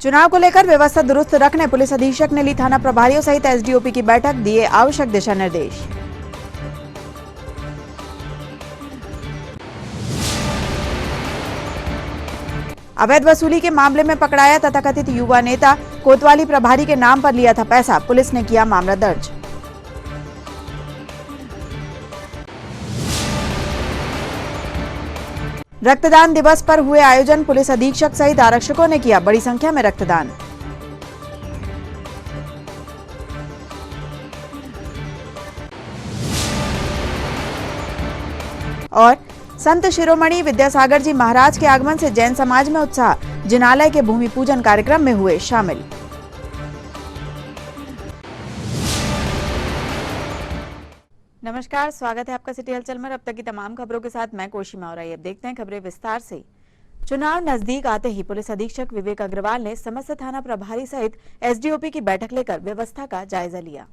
चुनाव को लेकर व्यवस्था दुरुस्त रखने पुलिस अधीक्षक ने ली थाना प्रभारियों सहित एसडीओपी की बैठक, दिए आवश्यक दिशा निर्देश। अवैध वसूली के मामले में पकड़ाया तथाकथित युवा नेता, कोतवाली प्रभारी के नाम पर लिया था पैसा, पुलिस ने किया मामला दर्ज। रक्तदान दिवस पर हुए आयोजन, पुलिस अधीक्षक सहित आरक्षकों ने किया बड़ी संख्या में रक्तदान। और संत शिरोमणि विद्यासागर जी महाराज के आगमन से जैन समाज में उत्साह, जिनालय के भूमि पूजन कार्यक्रम में हुए शामिल। नमस्कार, स्वागत है आपका सिटी हलचल में। अब तक की तमाम खबरों के साथ मैं कोशिमा और अब देखते हैं खबरें विस्तार से। चुनाव नजदीक आते ही पुलिस अधीक्षक विवेक अग्रवाल ने समस्त थाना प्रभारी सहित एसडीओपी की बैठक लेकर व्यवस्था का जायजा लिया।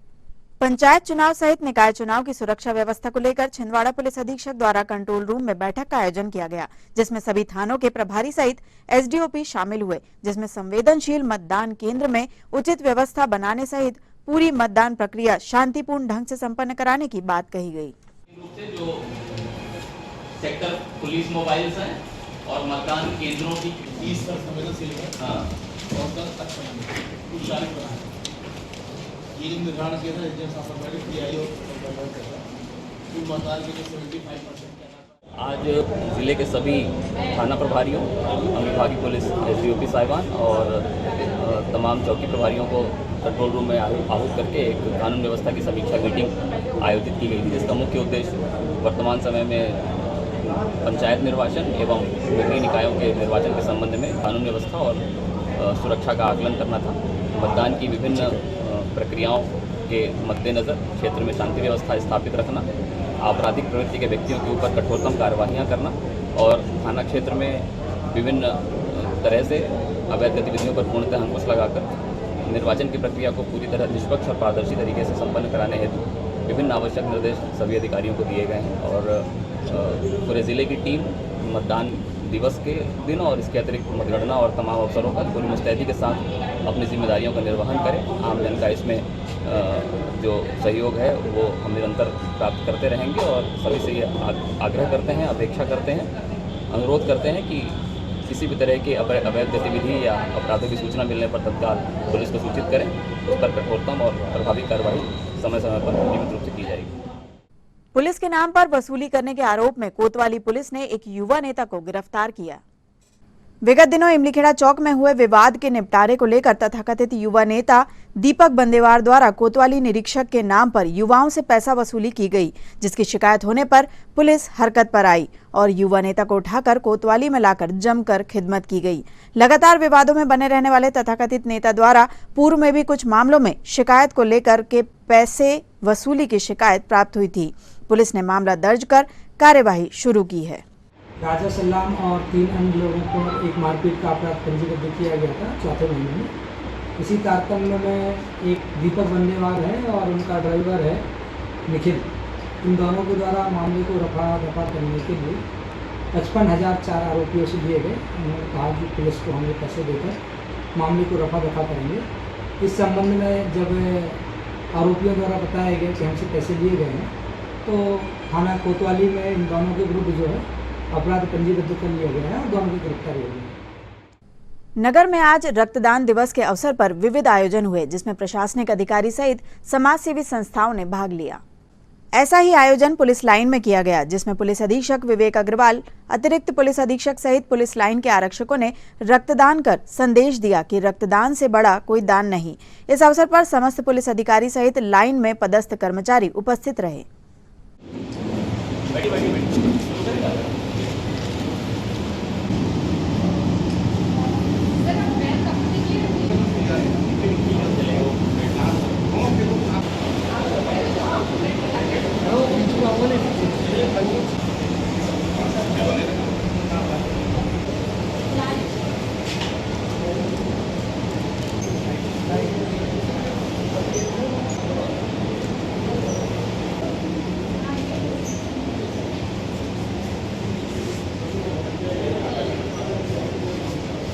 पंचायत चुनाव सहित निकाय चुनाव की सुरक्षा व्यवस्था को लेकर छिंदवाड़ा पुलिस अधीक्षक द्वारा कंट्रोल रूम में बैठक का आयोजन किया गया, जिसमें सभी थानों के प्रभारी सहित एसडीओपी शामिल हुए, जिसमें संवेदनशील मतदान केंद्र में उचित व्यवस्था बनाने सहित पूरी मतदान प्रक्रिया शांतिपूर्ण ढंग से संपन्न कराने की बात कही गई। जो सेक्टर पुलिस मोबाइल्स हैं और मतदान केंद्रों की फीस पर संवेदनशील है, ये निर्धारण किया था मतदान के 75%। आज जिले के सभी थाना प्रभारियों, अनुविभागीय पुलिस एसडीओपी साहिबान और तमाम चौकी प्रभारियों को कंट्रोल रूम में आहूत करके एक कानून व्यवस्था की समीक्षा मीटिंग आयोजित की गई थी, जिसका मुख्य उद्देश्य वर्तमान समय में पंचायत निर्वाचन एवं नगरीय निकायों के निर्वाचन के संबंध में कानून व्यवस्था और सुरक्षा का आकलन करना था। मतदान की विभिन्न प्रक्रियाओं के मद्देनज़र क्षेत्र में शांति व्यवस्था स्थापित रखना, आपराधिक प्रवृत्ति के व्यक्तियों के ऊपर कठोरतम कार्रवाइयाँ करना और थाना क्षेत्र में विभिन्न तरह से अवैध गतिविधियों पर पूर्णतः अंकुश लगाकर निर्वाचन की प्रक्रिया को पूरी तरह निष्पक्ष और पारदर्शी तरीके से संपन्न कराने हेतु विभिन्न आवश्यक निर्देश सभी अधिकारियों को दिए गए हैं और पूरे ज़िले की टीम मतदान दिवस के दिन और इसके अतिरिक्त मतगणना और तमाम अवसरों पर पूरी मुस्तैदी के साथ अपनी जिम्मेदारियों का निर्वहन करें। आम जन का इसमें जो सहयोग है वो हम निरंतर प्राप्त करते रहेंगे और सभी से ये आग्रह करते हैं, अपेक्षा करते हैं, अनुरोध करते हैं कि किसी भी तरह की अवैध गतिविधि या अपराधों की सूचना मिलने पर तत्काल पुलिस को सूचित करें, उस पर कठोरतम और प्रभावी कार्रवाई समय समय पर नियमित रूप से की जाएगी। पुलिस के नाम पर वसूली करने के आरोप में कोतवाली पुलिस ने एक युवा नेता को गिरफ्तार किया। विगत दिनों इमलीखेड़ा चौक में हुए विवाद के निपटारे को लेकर तथाकथित युवा नेता दीपक बंदेवार द्वारा कोतवाली निरीक्षक के नाम पर युवाओं से पैसा वसूली की गई, जिसकी शिकायत होने पर पुलिस हरकत पर आई और युवा नेता को उठाकर कोतवाली में लाकर जमकर खिदमत की गई। लगातार विवादों में बने रहने वाले तथाकथित नेता द्वारा पूर्व में भी कुछ मामलों में शिकायत को लेकर के पैसे वसूली की शिकायत प्राप्त हुई थी। पुलिस ने मामला दर्ज कर कार्यवाही शुरू की है। राजा सलाम और 3 अन्य लोगों को एक मारपीट का अपराध पंजीबद्ध किया गया था 4थे महीने में। इसी तारतम्य में एक दीपक बंदेवार है और उनका ड्राइवर है निखिल, इन दोनों के द्वारा मामले को रफा दफा करने के लिए 55,000 4 आरोपियों से लिए गए। उन्होंने कहा कि पुलिस को हम ये पैसे देकर मामले को रफा दफा करेंगे। इस संबंध में जब आरोपियों द्वारा बताया गया कि हमसे पैसे लिए गए हैं, तो थाना कोतवाली में इन दोनों के विरुद्ध जो है अपराध पंजीबद्ध कर लिया गया है और दोनों की गिरफ्तारी हो गई। नगर में आज रक्तदान दिवस के अवसर पर विविध आयोजन हुए, जिसमें प्रशासनिक अधिकारी सहित समाज सेवी संस्थाओं ने भाग लिया। ऐसा ही आयोजन पुलिस लाइन में किया गया, जिसमें पुलिस अधीक्षक विवेक अग्रवाल, अतिरिक्त पुलिस अधीक्षक सहित पुलिस लाइन के आरक्षकों ने रक्तदान कर संदेश दिया कि रक्तदान से बड़ा कोई दान नहीं। इस अवसर पर समस्त पुलिस अधिकारी सहित लाइन में पदस्थ कर्मचारी उपस्थित रहे।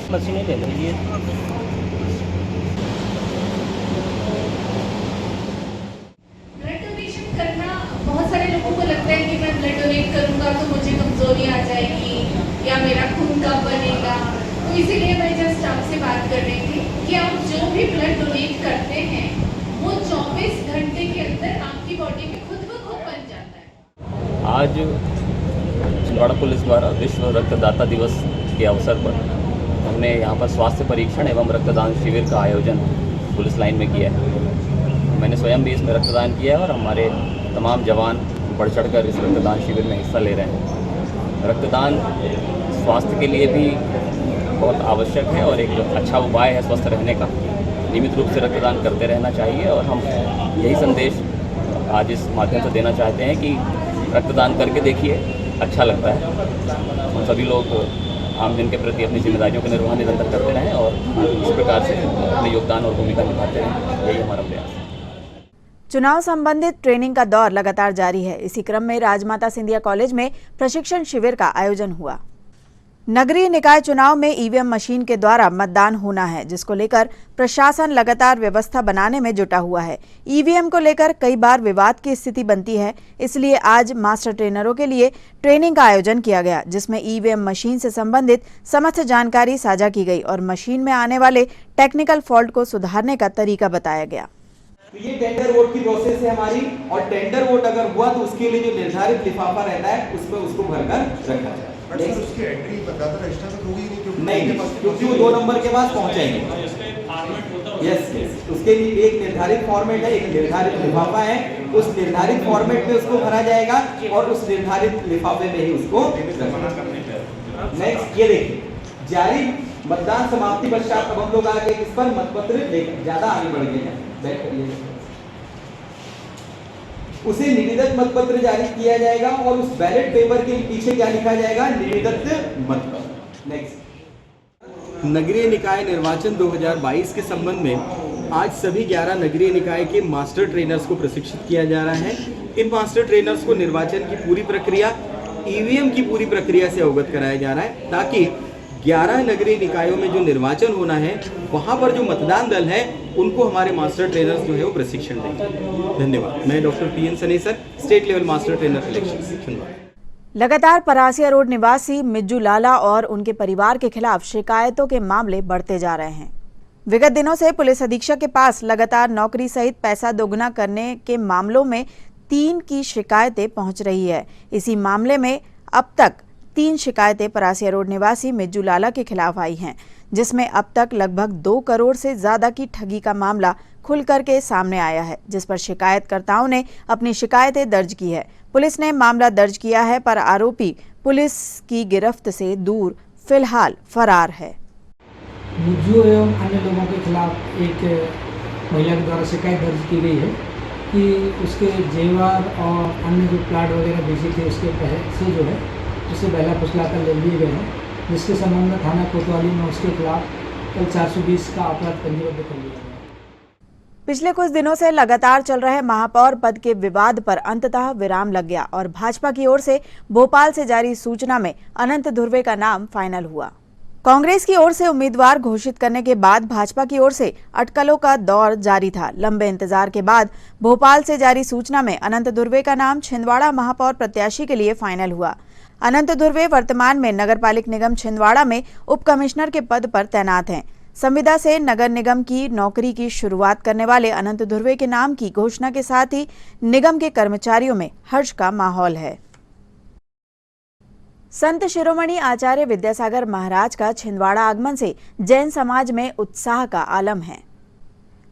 मशीनें ले लीजिए। इसीलिए मैं जस्ट आपसे बात कर रही थी कि आप जो भी ब्लड डोनेट करते हैं वो 24 घंटे के अंदर आपकी बॉडी में खुद ब खुद बन जाता है। आज छिंदवाड़ा पुलिस द्वारा विश्व रक्तदाता दिवस के अवसर पर हमने यहाँ पर स्वास्थ्य परीक्षण एवं रक्तदान शिविर का आयोजन पुलिस लाइन में किया है। मैंने स्वयं भी इसमें रक्तदान किया है और हमारे तमाम जवान बढ़ चढ़कर इस रक्तदान शिविर में हिस्सा ले रहे हैं। रक्तदान स्वास्थ्य के लिए भी बहुत आवश्यक है और एक अच्छा उपाय है स्वस्थ रहने का। नियमित रूप से रक्तदान करते रहना चाहिए और हम यही संदेश आज इस माध्यम से देना चाहते हैं कि रक्तदान करके देखिए, अच्छा लगता है। हम सभी लोग आम जन के प्रति अपनी जिम्मेदारियों का निर्वहन निरंतर करते रहें और इस प्रकार से अपने योगदान और भूमिका निभाते रहें, यही हमारा प्रयास है। चुनाव संबंधित ट्रेनिंग का दौर लगातार जारी है। इसी क्रम में राजमाता सिंधिया कॉलेज में प्रशिक्षण शिविर का आयोजन हुआ। नगरीय निकाय चुनाव में ईवीएम मशीन के द्वारा मतदान होना है, जिसको लेकर प्रशासन लगातार व्यवस्था बनाने में जुटा हुआ है। ईवीएम को लेकर कई बार विवाद की स्थिति बनती है, इसलिए आज मास्टर ट्रेनरों के लिए ट्रेनिंग का आयोजन किया गया, जिसमें ईवीएम मशीन से संबंधित समस्त जानकारी साझा की गई और मशीन में आने वाले टेक्निकल फॉल्ट को सुधारने का तरीका बताया गया। तो ये टेंडर वोट की प्रोसेस है हमारी, और टेंडर वोट अगर हुआ तो उसके लिए जो निर्धारित लिफाफा रहता है उस पर उसको भरकर रखा जाए। उसकी एंट्री बताता रजिस्टर तो होगी नहीं, क्योंकि वो 2 नंबर के पास पहुंचेंगे। यस, उसके लिए एक निर्धारित फॉर्मेट है, एक निर्धारित लिफाफा है। उस निर्धारित फॉर्मेट में उसको भरा जाएगा और उस निर्धारित लिफाफे में ही उसको नेक्स्ट। ये देखिए, जारी मतदान समाप्ति पश्चात अब हम लोग आगे इस पर मतपत्र ज्यादा आगे बढ़ गए हैं, बैक करिए। उसे निवेदित मतपत्र जारी किया जाएगा और उस बैलेट पेपर के पीछे क्या लिखा जाएगा? निवेदित मतपत्र। नेक्स्ट, नगरीय निकाय निर्वाचन 2022 के संबंध में आज सभी 11 नगरीय निकाय के मास्टर ट्रेनर्स को प्रशिक्षित किया जा रहा है। इन मास्टर ट्रेनर्स को निर्वाचन की पूरी प्रक्रिया, ईवीएम की पूरी प्रक्रिया से अवगत कराया जा रहा है, ताकि 11 नगरीय निकायों में जो निर्वाचन होना है वहां पर जो मतदान दल है उनको हमारे मास्टर ट्रेनर्स जो है वो प्रशिक्षण देंगे। धन्यवाद। मैं doctor PN Sunny sir, state level master trainer selection. लगातार परासिया रोड निवासी मिज्जू लाला और उनके परिवार के खिलाफ शिकायतों के मामले बढ़ते जा रहे हैं। विगत दिनों से पुलिस अधीक्षक के पास लगातार नौकरी सहित पैसा दोगुना करने के मामलों में 3 की शिकायतें पहुंच रही है। इसी मामले में अब तक 3 शिकायतें परासिया रोड निवासी मिज्जू लाला के खिलाफ आई हैं, जिसमें अब तक लगभग 2 करोड़ से ज्यादा की ठगी का मामला खुल करके सामने आया है, जिस पर शिकायतकर्ताओं ने अपनी शिकायतें दर्ज की है। पुलिस ने मामला दर्ज किया है, पर आरोपी पुलिस की गिरफ्त से दूर फिलहाल फरार है। मुज्जू एवं अन्य लोगों के खिलाफ एक महिला के द्वारा शिकायत दर्ज की गई है कि उसके जेवर और अन्य जो प्लाट वगैरह बेचे थे उसके पैसे जो है उसे बहला फुसला कर ले लिए गए हैं, जिसके संबंध में थाना कोतवाली में उसके खिलाफ कल 420 का अपराध पंजीबद्ध कर लिया गया। पिछले कुछ दिनों से लगातार चल रहे महापौर पद के विवाद पर अंततः विराम लग गया और भाजपा की ओर से भोपाल से जारी सूचना में अनंत धुर्वे का नाम फाइनल हुआ। कांग्रेस की ओर से उम्मीदवार घोषित करने के बाद भाजपा की ओर से अटकलों का दौर जारी था। लंबे इंतजार के बाद भोपाल से जारी सूचना में अनंत धुर्वे का नाम छिंदवाड़ा महापौर प्रत्याशी के लिए फाइनल हुआ। अनंत धुर्वे वर्तमान में नगरपालिक निगम छिंदवाड़ा में उप कमिश्नर के पद पर तैनात हैं। संविदा से नगर निगम की नौकरी की शुरुआत करने वाले अनंत धुर्वे के नाम की घोषणा के साथ ही निगम के कर्मचारियों में हर्ष का माहौल है। संत शिरोमणि आचार्य विद्यासागर महाराज का छिंदवाड़ा आगमन से जैन समाज में उत्साह का आलम है।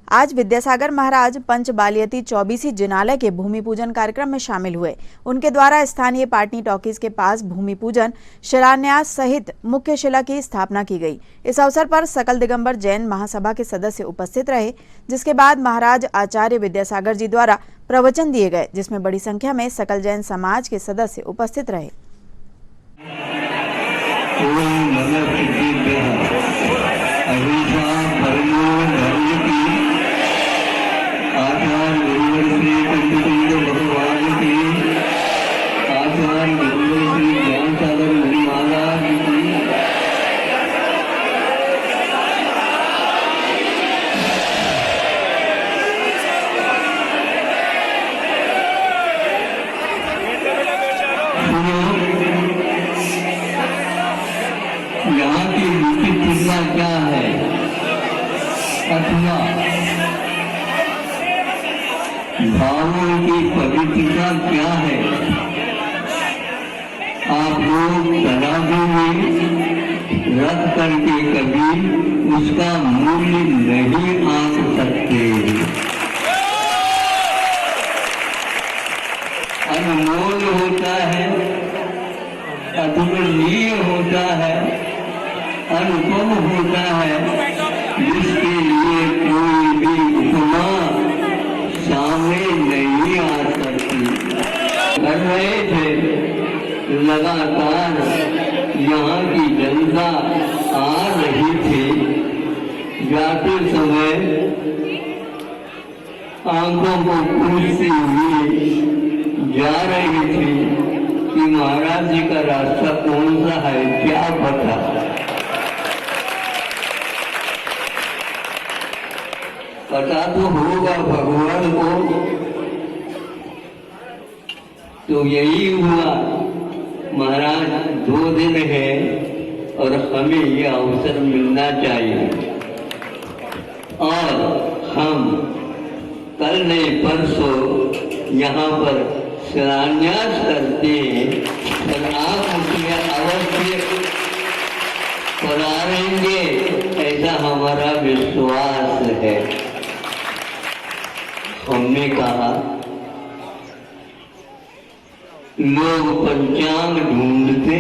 आज विद्यासागर महाराज पंचबालियती 24 जिनालय के भूमि पूजन कार्यक्रम में शामिल हुए। उनके द्वारा स्थानीय पाटनी टॉकीज के पास भूमि पूजन, शिलान्यास सहित मुख्य शिला की स्थापना की गई। इस अवसर पर सकल दिगंबर जैन महासभा के सदस्य उपस्थित रहे, जिसके बाद महाराज आचार्य विद्यासागर जी द्वारा प्रवचन दिए गए, जिसमें बड़ी संख्या में सकल जैन समाज के सदस्य उपस्थित रहे। यहाँ की पवित्रता क्या है अथवा भावों की पवित्रता क्या है, आप लोग तराजू में रख करके कभी उसका मूल्य नहीं आंक सकते। अनमोल होता है, अतुलनीय होता है, अनुपम होता है, जिसके लिए कोई भी उपमा सामने नहीं आ सकती। कर रहे थे लगातार, यहाँ की जनता आ रही थी, जाते समय आंखों को पूछती हुई जा रही थी कि महाराज जी का रास्ता कौन सा है, क्या पता। पता तो होगा भगवान को। तो यही हुआ, महाराज 2 दिन है और हमें ये अवसर मिलना चाहिए, और हम कल नहीं परसों यहाँ पर शिलान्यास करते हैं और आप उसमें अवश्य पधारेंगे, ऐसा हमारा विश्वास है। हमने कहा लोग पंचांग ढूंढते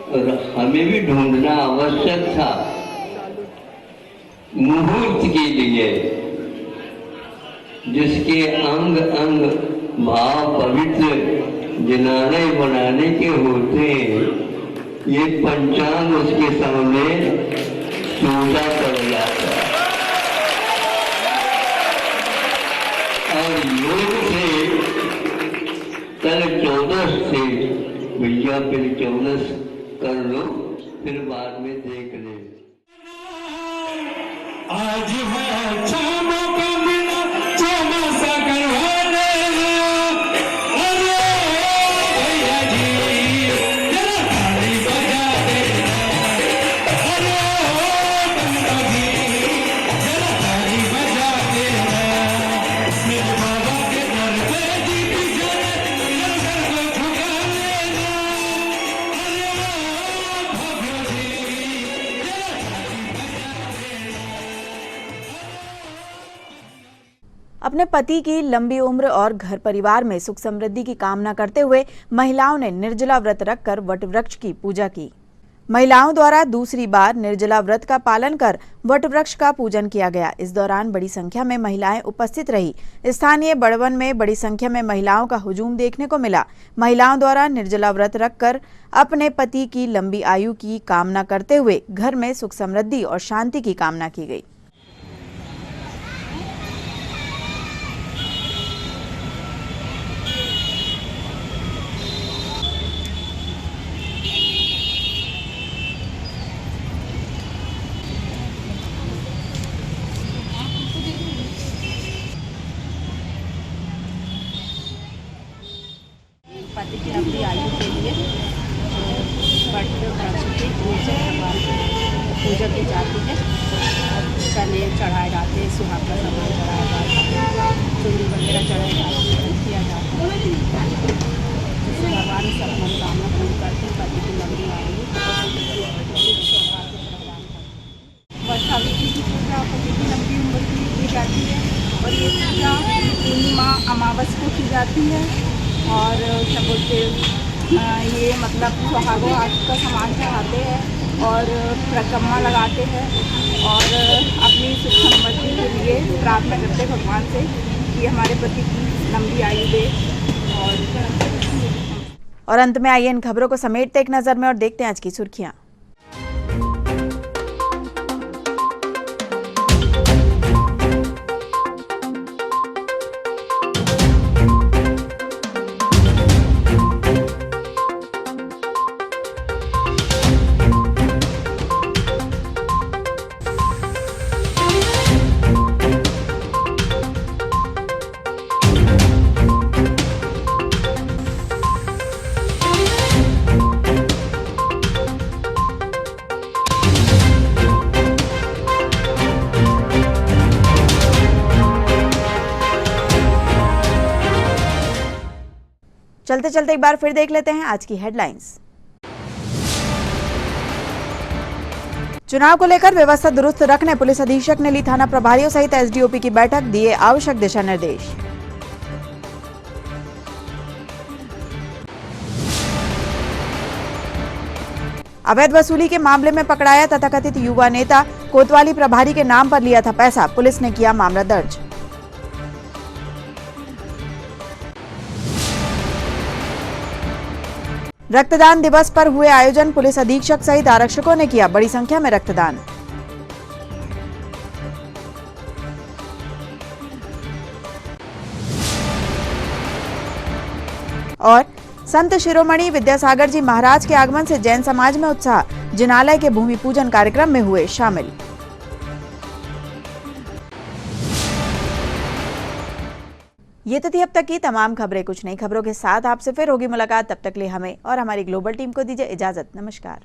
और हमें भी ढूंढना आवश्यक था मुहूर्त के लिए, जिसके अंग अंग भाव पवित्र जनाने बनाने के होते हैं। ये पंचांग उसके सामने सोचा पड़ जाता है और योग से कल 14 से भैया फिर 14 कर लो, फिर बाद में देख ले। आज है छामों का मिला चौमासा करवाने, अरे भैया जी जरा ताली बजा देना, अरे बंदा जी जरा ताली बजा देना, मेरे बाबा के दर पे दीप जले सर को झुका लेना, अरे भैया जी जरा ताली बजा देना। अपने पति की लंबी उम्र और घर परिवार में सुख समृद्धि की कामना करते हुए महिलाओं ने निर्जला व्रत रखकर वट वृक्ष की पूजा की। महिलाओं द्वारा दूसरी बार निर्जला व्रत का पालन कर वट वृक्ष का पूजन किया गया। इस दौरान बड़ी संख्या में महिलाएं उपस्थित रही। स्थानीय बड़वन में बड़ी संख्या में महिलाओं का हुजूम देखने को मिला। महिलाओं द्वारा निर्जला व्रत रखकर अपने पति की लंबी आयु की कामना करते हुए घर में सुख समृद्धि और शांति की कामना की गई। पति की लंबी आयु के लिए वट वृक्ष की पूजा की जाती है। चने चढ़ाए जाते हैं, सुहाग का सामान चढ़ाया जाता है, चूड़ी वगैरह चढ़ाई जाती है, किया जाता है, जिससे भगवान सब मनोकामना पूर्ण करते हैं। पति की लंबी आयु वट सावित्री की पूजा पति की लंबी उम्र की जाती है और ये पूजा पूर्णिमा अमावस को की जाती है। और क्या बोलते ये मतलब सुहागों आदि का सामान चढ़ाते हैं और परिक्रमा लगाते हैं और अपनी सुख समृद्धि के लिए प्रार्थना करते हैं भगवान से कि हमारे पति की लंबी आयु दे। और अंत में आइए इन खबरों को समेटते एक नजर में और देखते हैं आज की सुर्खियां। चलते चलते एक बार फिर देख लेते हैं आज की हेडलाइंस। चुनाव को लेकर व्यवस्था दुरुस्त रखने पुलिस अधीक्षक ने ली थाना प्रभारियों सहित एसडीओपी की बैठक, दिए आवश्यक दिशा निर्देश। अवैध वसूली के मामले में पकड़ाया तथाकथित युवा नेता, कोतवाली प्रभारी के नाम पर लिया था पैसा, पुलिस ने किया मामला दर्ज। रक्तदान दिवस पर हुए आयोजन, पुलिस अधीक्षक सहित आरक्षकों ने किया बड़ी संख्या में रक्तदान। और संत शिरोमणि विद्यासागर जी महाराज के आगमन से जैन समाज में उत्साह, जिनालय के भूमि पूजन कार्यक्रम में हुए शामिल। ये तो थी अब तक की तमाम खबरें। कुछ नई खबरों के साथ आपसे फिर होगी मुलाकात, तब तक लिए हमें और हमारी ग्लोबल टीम को दीजिए इजाजत। नमस्कार।